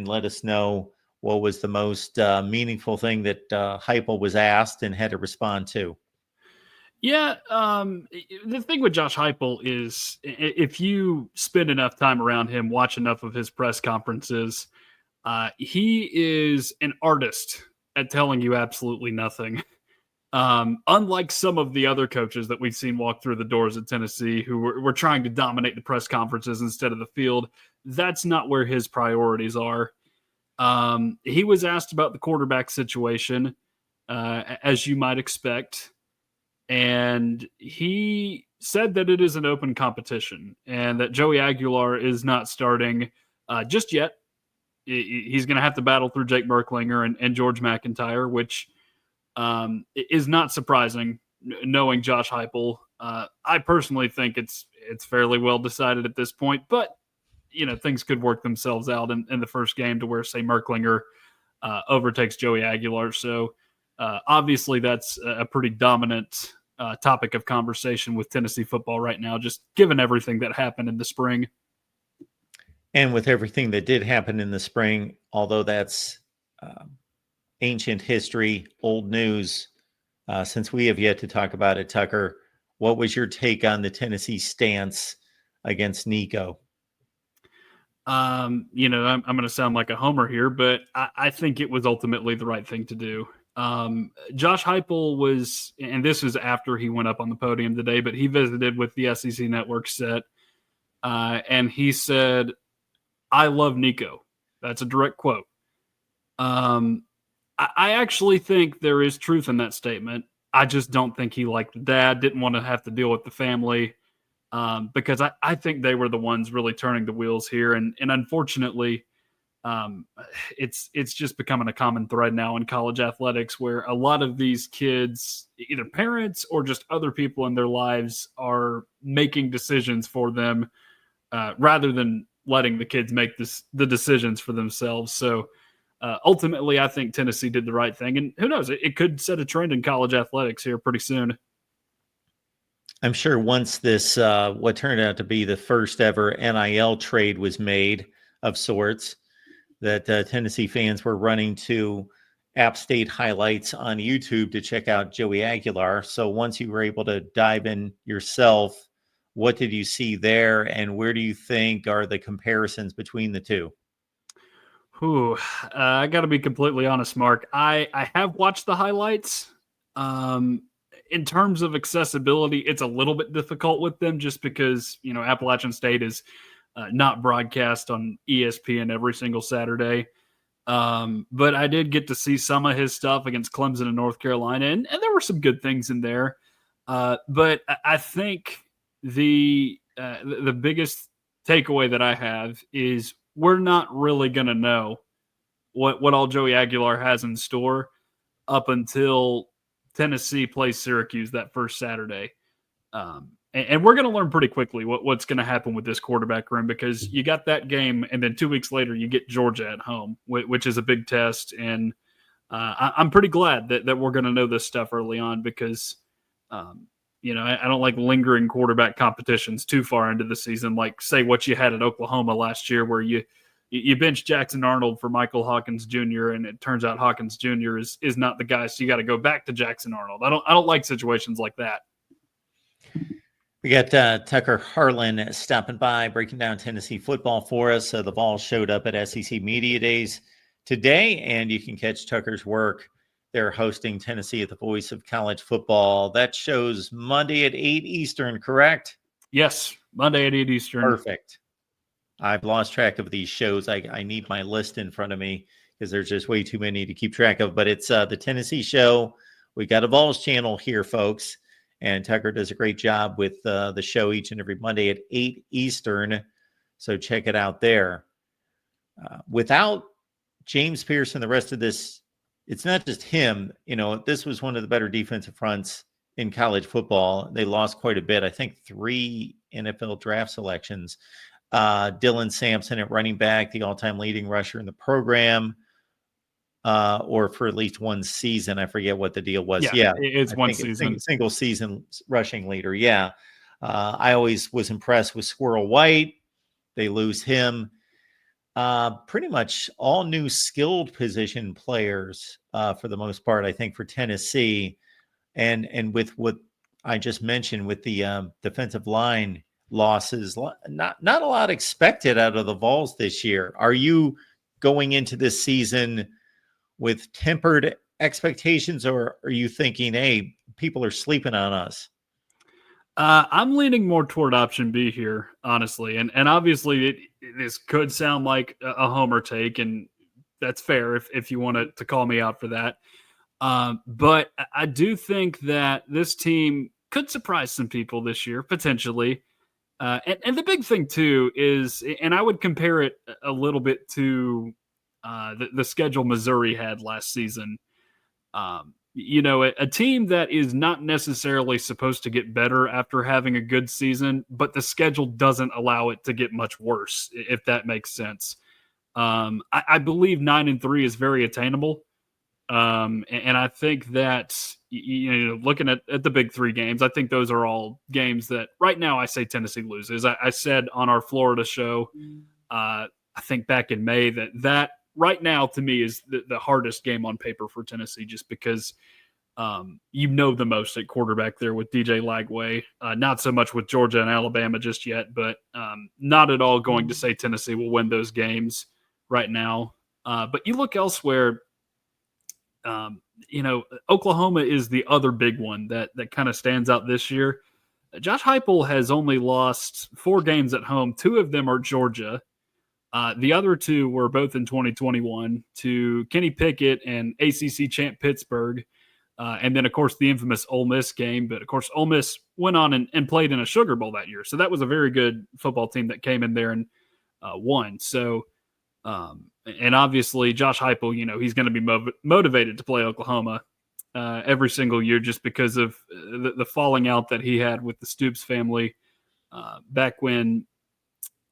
let us know what was the most meaningful thing that Heupel was asked and had to respond to. Yeah, the thing with Josh Heupel is if you spend enough time around him, watch enough of his press conferences, he is an artist at telling you absolutely nothing. Unlike some of the other coaches that we've seen walk through the doors at Tennessee who were trying to dominate the press conferences instead of the field, that's not where his priorities are. He was asked about the quarterback situation, as you might expect. And he said that it is an open competition and that Joey Aguilar is not starting just yet. He's going to have to battle through Jake Merklinger and George McIntyre, which is not surprising knowing Josh Heupel. I personally think it's fairly well decided at this point, but things could work themselves out in the first game to where, say, Merklinger overtakes Joey Aguilar. So obviously that's a pretty dominant topic of conversation with Tennessee football right now, just given everything that happened in the spring. And with everything that did happen in the spring, although that's ancient history, old news, since we have yet to talk about it, Tucker, what was your take on the Tennessee stance against Nico? I'm going to sound like a homer here, but I think it was ultimately the right thing to do. Josh Heupel was, and this was after he went up on the podium today, but he visited with the SEC Network set, and he said, "I love Nico." That's a direct quote. I actually think there is truth in that statement. I just don't think he liked the dad, didn't want to have to deal with the family, because I think they were the ones really turning the wheels here. And unfortunately, it's just becoming a common thread now in college athletics where a lot of these kids, either parents or just other people in their lives, are making decisions for them rather than letting the kids make the decisions for themselves. So ultimately, I think Tennessee did the right thing. And who knows, it could set a trend in college athletics here pretty soon. I'm sure once this, what turned out to be the first ever NIL trade was made of sorts, that Tennessee fans were running to App State highlights on YouTube to check out Joey Aguilar. So once you were able to dive in yourself, what did you see there, and where do you think are the comparisons between the two? I got to be completely honest, Mark. I have watched the highlights. In terms of accessibility, it's a little bit difficult with them just because, Appalachian State is not broadcast on ESPN every single Saturday. But I did get to see some of his stuff against Clemson and North Carolina, and there were some good things in there. But I think the biggest takeaway that I have is we're not really going to know what all Joey Aguilar has in store up until Tennessee plays Syracuse that first Saturday. And we're going to learn pretty quickly what's going to happen with this quarterback room, because you got that game, and then 2 weeks later you get Georgia at home, which is a big test. And I'm pretty glad that we're going to know this stuff early on, because I don't like lingering quarterback competitions too far into the season, like, say, what you had at Oklahoma last year, where you benched Jackson Arnold for Michael Hawkins Jr., and it turns out Hawkins Jr. is not the guy, so you got to go back to Jackson Arnold. I don't like situations like that. We got Tucker Harlan stopping by, breaking down Tennessee football for us. The Vols showed up at SEC Media Days today, and you can catch Tucker's work. They're hosting Tennessee at the Voice of College Football. That show's Monday at 8 Eastern, correct? Yes, Monday at 8 Eastern. Perfect. I've lost track of these shows. I need my list in front of me because there's just way too many to keep track of. But it's the Tennessee show. We got a Vols channel here, folks. And Tucker does a great job with the show each and every Monday at 8 Eastern. So check it out there. Without James Pierce and the rest of this, it's not just him. This was one of the better defensive fronts in college football. They lost quite a bit. I think 3 NFL draft selections. Dylan Sampson at running back, the all-time leading rusher in the program. Or for at least one season. I forget what the deal was. Yeah, it's one season. Single season rushing leader. Yeah. I always was impressed with Squirrel White. They lose him. Pretty much all new skilled position players for the most part, I think, for Tennessee. And with what I just mentioned with the defensive line losses, not a lot expected out of the Vols this year. Are you going into this season with tempered expectations, or are you thinking, hey, people are sleeping on us? I'm leaning more toward option B here, honestly, and obviously this could sound like a homer take, and that's fair if you want to call me out for that. But I do think that this team could surprise some people this year potentially. And the big thing too is, and I would compare it a little bit to the schedule Missouri had last season. A team that is not necessarily supposed to get better after having a good season, but the schedule doesn't allow it to get much worse, if that makes sense. I believe 9-3 is very attainable. And I think that, looking at the big three games, I think those are all games that right now I say Tennessee loses. I said on our Florida show, I think back in May, that right now to me is the hardest game on paper for Tennessee, just because the most at quarterback there with DJ Lagway. Not so much with Georgia and Alabama just yet, but not at all going to say Tennessee will win those games right now. But you look elsewhere, Oklahoma is the other big one that kind of stands out this year. Josh Heupel has only lost 4 games at home. 2 of them are Georgia. The other 2 were both in 2021 to Kenny Pickett and ACC champ Pittsburgh. And then, of course, the infamous Ole Miss game. But, of course, Ole Miss went on and played in a Sugar Bowl that year. So that was a very good football team that came in there and won. So, and obviously, Josh Heupel, he's going to be motivated to play Oklahoma every single year just because of the falling out that he had with the Stoops family back when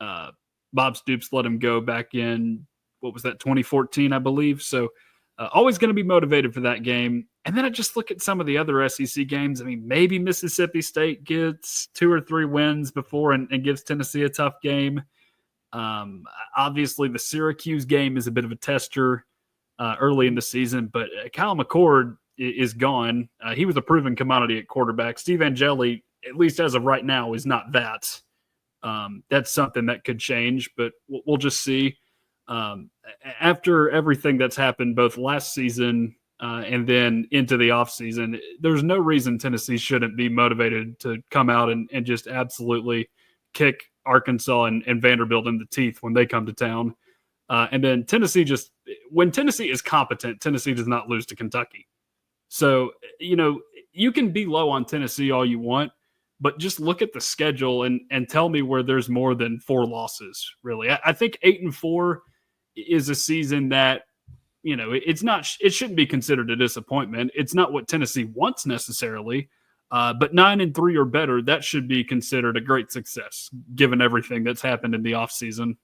Bob Stoops let him go back in, 2014, I believe. So always going to be motivated for that game. And then I just look at some of the other SEC games. I mean, maybe Mississippi State gets 2 or 3 wins before and gives Tennessee a tough game. Obviously, the Syracuse game is a bit of a tester early in the season, but Kyle McCord is gone. He was a proven commodity at quarterback. Steve Angeli, at least as of right now, is not that. That's something that could change, but we'll just see. After everything that's happened both last season and then into the offseason, there's no reason Tennessee shouldn't be motivated to come out and just absolutely kick Arkansas and Vanderbilt in the teeth when they come to town. And then when Tennessee is competent, Tennessee does not lose to Kentucky. So, you can be low on Tennessee all you want, but just look at the schedule and tell me where there's more than 4 losses, really. I think 8-4 is a season that, it shouldn't be considered a disappointment. It's not what Tennessee wants necessarily, but 9-3 or better, that should be considered a great success, given everything that's happened in the offseason.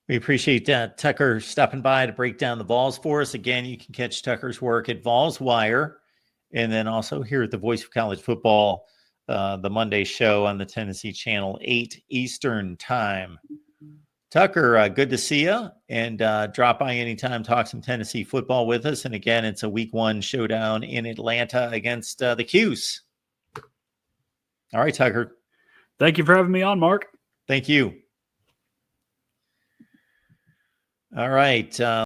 We appreciate Tucker stopping by to break down the Vols for us. Again, you can catch Tucker's work at Vols Wire, and then also here at the Voice of College Football, the Monday show on the Tennessee Channel, 8 Eastern time. Tucker, good to see you, and drop by anytime, talk some Tennessee football with us. And again, it's a week 1 showdown in Atlanta against the Cuse. All right, Tucker. Thank you for having me on, Mark. Thank you. All right.